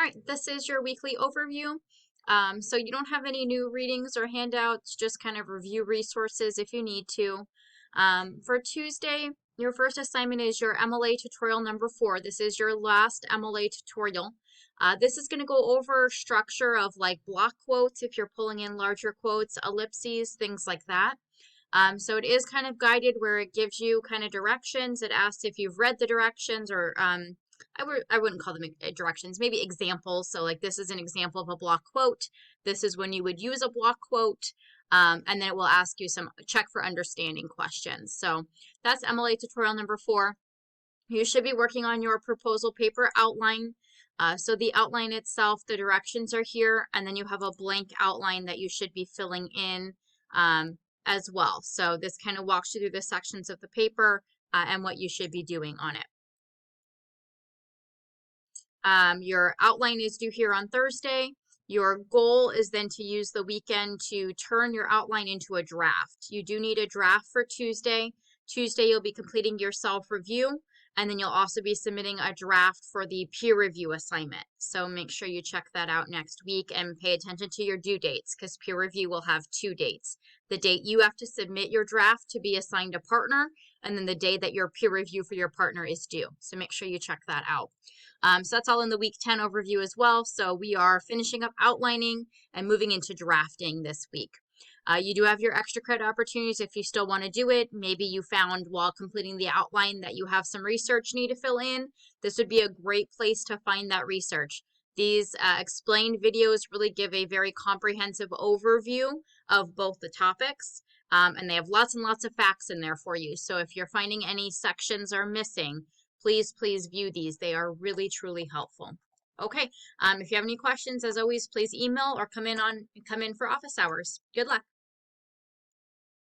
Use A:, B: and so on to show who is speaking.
A: All right, this is your weekly overview. So you don't have any new readings or handouts, just kind of review resources if you need to. For Tuesday, your first assignment is your MLA tutorial number 4. This is your last MLA tutorial. This is going to go over structure of like block quotes if you're pulling in larger quotes, ellipses, things like that. So it is kind of guided where it gives you kind of directions. It asks if you've read the directions or I wouldn't call them directions, maybe examples. So like this is an example of a block quote. This is when you would use a block quote. And then it will ask you some check for understanding questions. So that's MLA tutorial number 4. You should be working on your proposal paper outline. So the outline itself, the directions are here, and then you have a blank outline that you should be filling in as well. So this kind of walks you through the sections of the paper and what you should be doing on it. Your outline is due here on Thursday. Your goal is then to use the weekend to turn your outline into a draft. You do need a draft for Tuesday. Tuesday, you'll be completing your self-review, and then you'll also be submitting a draft for the peer review assignment. So make sure you check that out next week and pay attention to your due dates because peer review will have 2 dates. The date you have to submit your draft to be assigned a partner, and then the day that your peer review for your partner is due. So make sure you check that out. So that's all in the week 10 overview as well. So we are finishing up outlining and moving into drafting this week. You do have your extra credit opportunities if you still want to do it. Maybe you found while completing the outline that you have some research you need to fill in. This would be a great place to find that research. These explained videos really give a very comprehensive overview of both the topics, and they have lots and lots of facts in there for you. So if you're finding any sections are missing, please view these. They are really, truly helpful. Okay, if you have any questions, as always, please email or come in for office hours. Good luck.